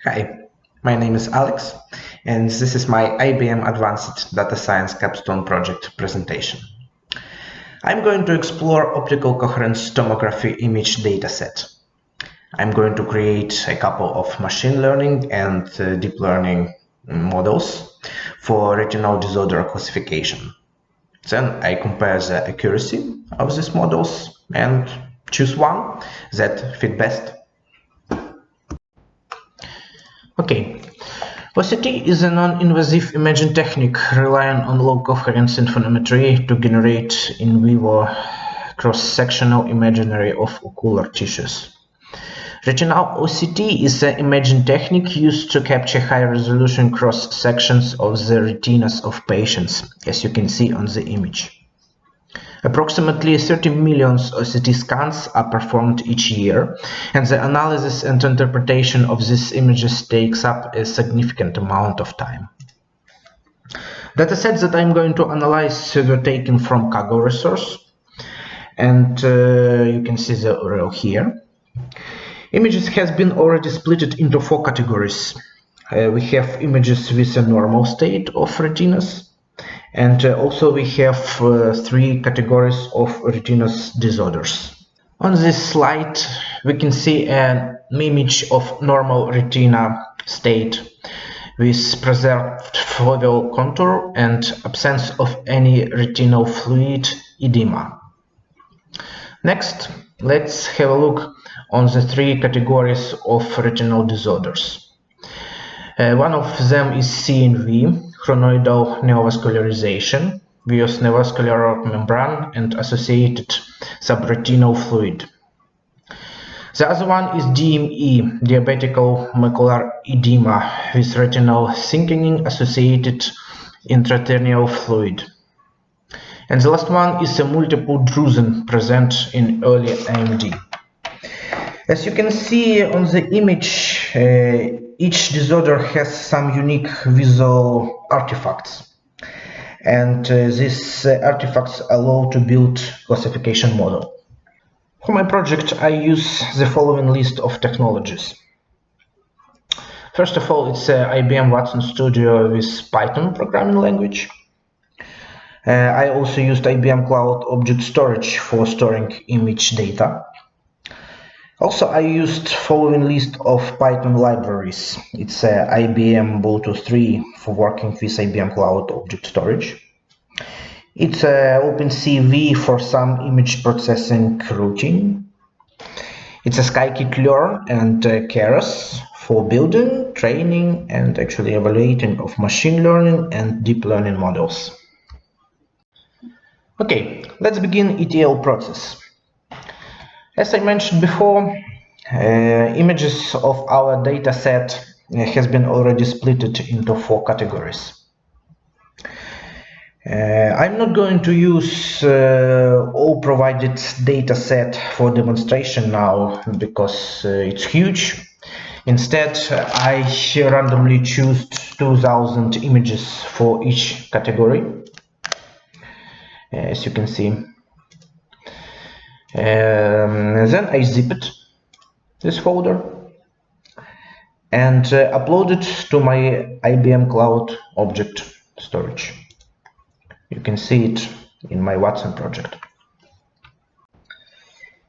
Hi, my name is Alex, and this is my IBM Advanced Data Science Capstone project presentation. I'm going to explore optical coherence tomography image dataset. I'm going to create a couple of machine learning and deep learning models for retinal disorder classification. Then I compare the accuracy of these models and choose one that fit best. Okay. OCT is a non-invasive imaging technique relying on low coherence interferometry to generate in vivo cross-sectional imagery of ocular tissues. Retinal OCT is an imaging technique used to capture high-resolution cross-sections of the retinas of patients, as you can see on the image. Approximately 30 million OCT scans are performed each year, and the analysis and interpretation of these images takes up a significant amount of time. Datasets that I'm going to analyze were taken from Kaggle resource, and you can see the URL here. Images has been already split into 4 categories. We have images with a normal state of retinas, and also we have 3 categories of retinous disorders. On this slide we can see an image of normal retina state with preserved foveal contour and absence of any retinal fluid edema. Next, let's have a look on the 3 categories of retinal disorders. One of them is CNV, choroidal neovascularization, via neovascular membrane and associated subretinal fluid. The other one is DME, diabetical macular edema, with retinal thickening associated intraretinal fluid. And the last one is a multiple drusen present in early AMD. As you can see on the image, each disorder has some unique visual artifacts, and these artifacts allow to build classification model. For my project, I use the following list of technologies. First of all, it's IBM Watson Studio with Python programming language. I also used IBM Cloud Object Storage for storing image data. Also, I used following list of Python libraries. It's IBM Boto 3 for working with IBM Cloud Object Storage. It's OpenCV for some image processing routine. It's a scikit-learn and Keras for building, training, and actually evaluating of machine learning and deep learning models. Okay, let's begin ETL process. As I mentioned before, images of our data set has been already split into 4 categories. I'm not going to use all provided data set for demonstration now because it's huge. Instead, I randomly choose 2000 images for each category, as you can see. Then I zip it, this folder, and upload it to my IBM Cloud Object Storage. You can see it in my Watson project.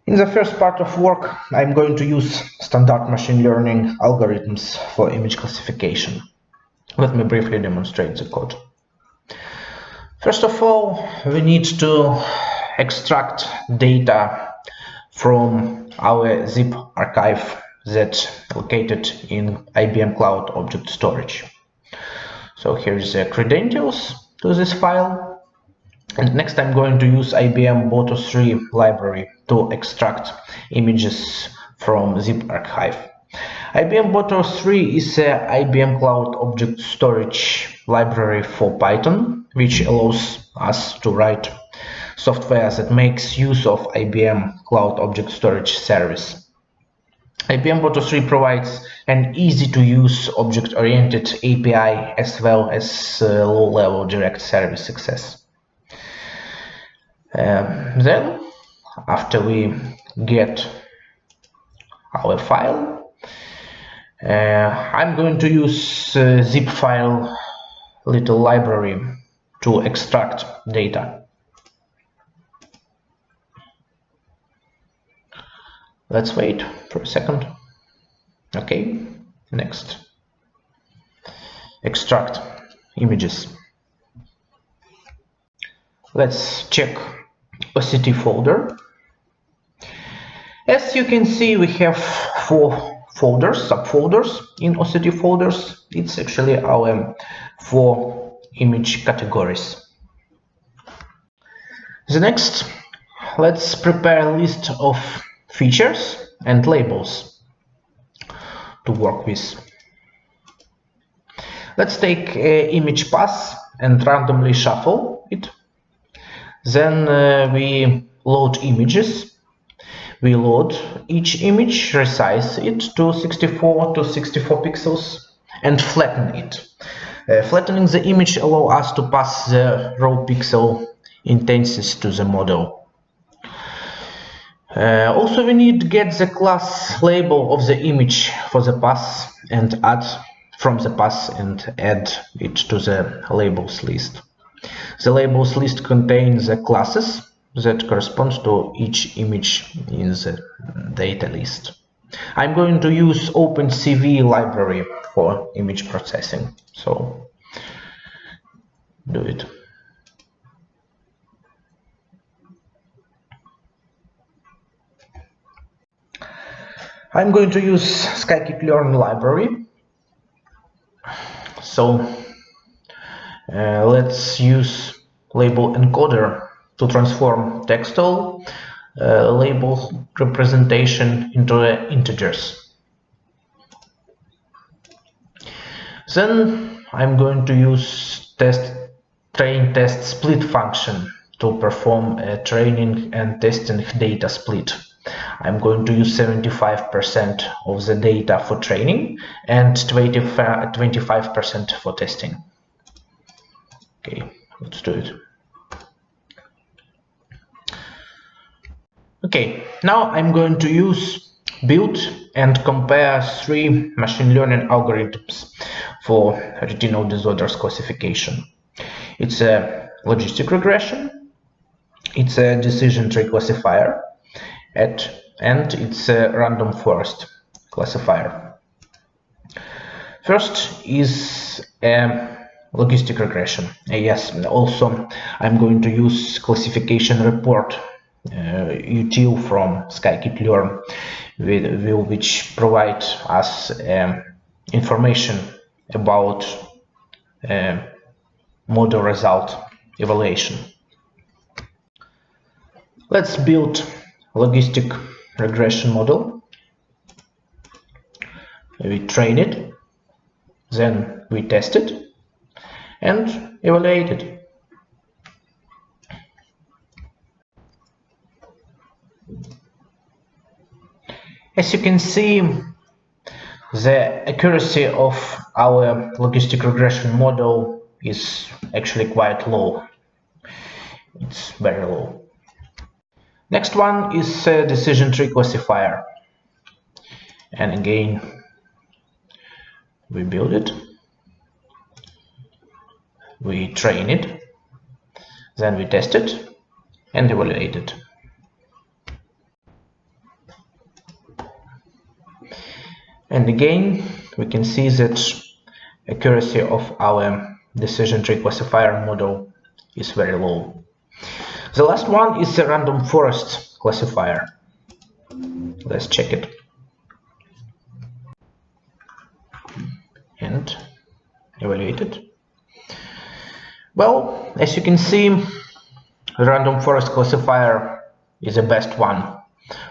In the first part of work, I'm going to use standard machine learning algorithms for image classification. Let me briefly demonstrate the code. First of all, we need to extract data from our zip archive that's located in IBM Cloud Object Storage. So here is the credentials to this file, and next I'm going to use IBM Boto 3 library to extract images from zip archive. IBM Boto 3 is a IBM Cloud Object Storage library for Python, which allows us to write software that makes use of IBM Cloud Object Storage service. IBM Boto 3 provides an easy-to-use object-oriented API as well as low-level direct service access. Then, after we get our file, I'm going to use zip file little library to extract data. Let's wait for a second. Okay, next. Extract images. Let's check OCT folder. As you can see, we have 4 folders, subfolders in OCT folders. It's actually our 4 image categories. The next, let's prepare a list of features and labels to work with. Let's take image pass and randomly shuffle it. Then we load images. We load each image, resize it to 64 pixels and flatten it. Flattening the image allows us to pass the raw pixel intensity to the model. Also, we need to get the class label of the image for the pass and add from the pass and add it to the labels list. The labels list contains the classes that correspond to each image in the data list. I'm going to use OpenCV library for image processing, so do it. I'm going to use scikit-learn library. So let's use label encoder to transform textual label representation into integers. Then I'm going to use train test split function to perform a training and testing data split. I'm going to use 75% of the data for training and 25% for testing. Okay, let's do it. Okay, now I'm going to build and compare 3 machine learning algorithms for retinal disorders classification. It's a logistic regression, it's a decision tree classifier, and it's a random forest classifier. First is a logistic regression. Yes, also I'm going to use classification report util from scikit-learn, which provide us information about model result evaluation. Let's build logistic regression model. We train it, then we test it and evaluate it. As you can see, the accuracy of our logistic regression model is actually quite low. It's very low. Next one is a decision tree classifier. And again, we build it, we train it, then we test it and evaluate it. And again, we can see that accuracy of our decision tree classifier model is very low. The last one is a random forest classifier. Let's check it. And evaluate it. Well, as you can see, the random forest classifier is the best one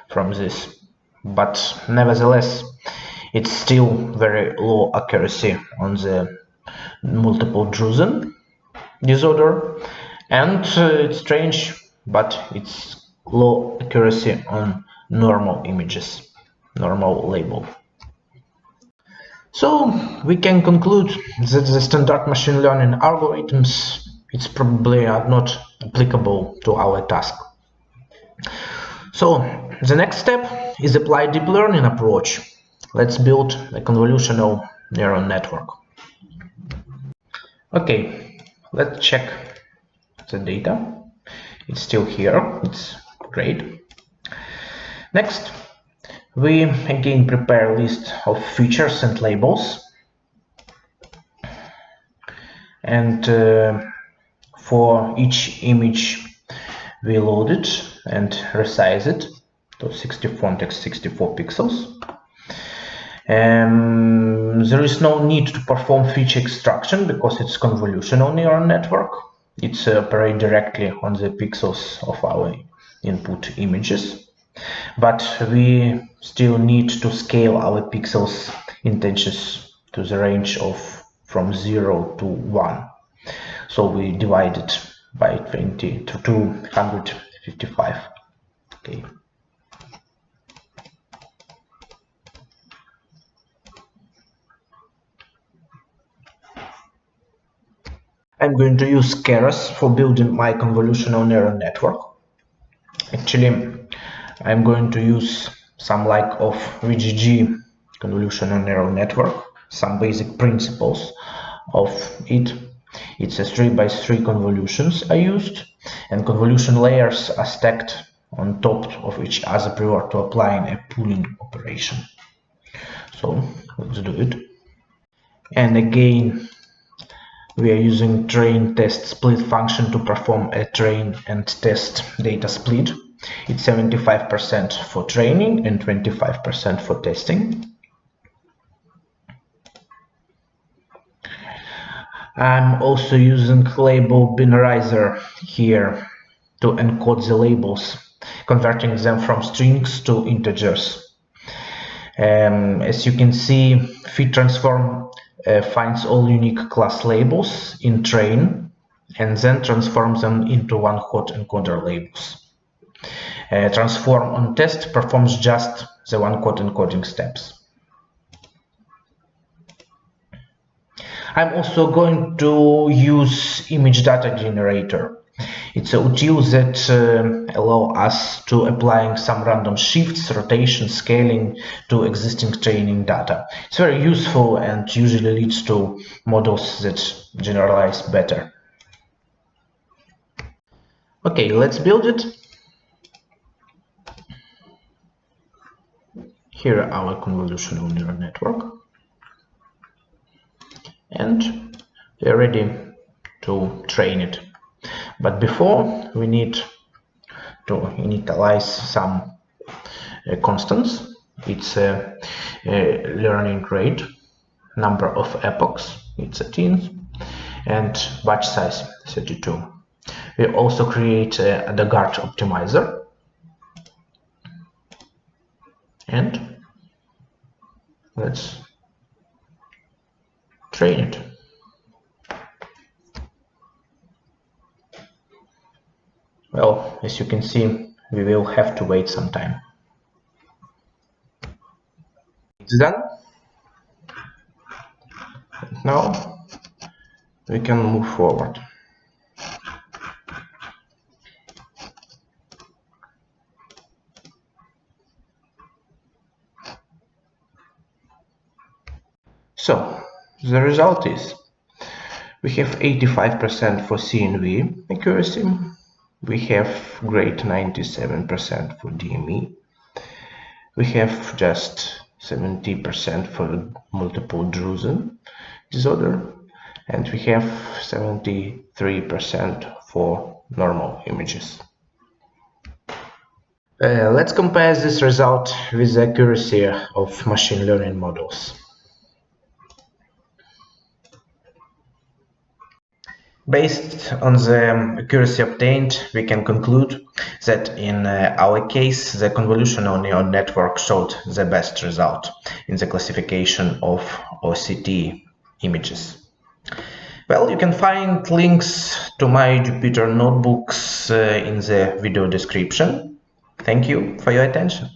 from this, but nevertheless, it's still very low accuracy on the multiple Drusen disorder, and it's strange, but it's low accuracy on normal images, normal label. So we can conclude that the standard machine learning algorithms, it's probably are not applicable to our task. So the next step is apply deep learning approach let's build a convolutional neural network. Okay, let's check the data. It's still here, it's great. Next, we again prepare a list of features and labels, and for each image we load it and resize it to 64 pixels. There is no need to perform feature extraction because it's convolutional neural network. It's operate directly on the pixels of our input images, but we still need to scale our pixels intentions to the range of from 0 to 1. So we divide it by 20 to 255. Okay. I'm going to use Keras for building my convolutional neural network. Actually, I'm going to use some like of VGG convolutional neural network, some basic principles of it. It's a 3x3 convolutions I used, and convolution layers are stacked on top of each other prior to applying a pooling operation. So let's do it. And again, we are using train test split function to perform a train and test data split. It's 75% for training and 25% for testing. I'm also using label binarizer here to encode the labels, converting them from strings to integers. As you can see, feed transform finds all unique class labels in train and then transforms them into one-hot encoder labels. Transform on test performs just the one-hot encoding steps. I'm also going to use image data generator. It's a tool that allows us to applying some random shifts, rotation, scaling to existing training data. It's very useful and usually leads to models that generalize better. Okay, let's build it. Here are our convolutional neural network. And we're ready to train it. But before, we need to initialize some constants. It's a learning rate, number of epochs, it's 18, and batch size 32. We also create a Dagart optimizer, and let's train it. Well, as you can see, we will have to wait some time. It's done. And now we can move forward. So the result is we have 85% for CNV accuracy. We have great 97% for DME. We have just 70% for multiple Drusen disorder, and we have 73% for normal images. Let's compare this result with the accuracy of machine learning models. Based on the accuracy obtained, we can conclude that in our case, the convolutional neural network showed the best result in the classification of OCT images. Well, you can find links to my Jupyter notebooks in the video description. Thank you for your attention.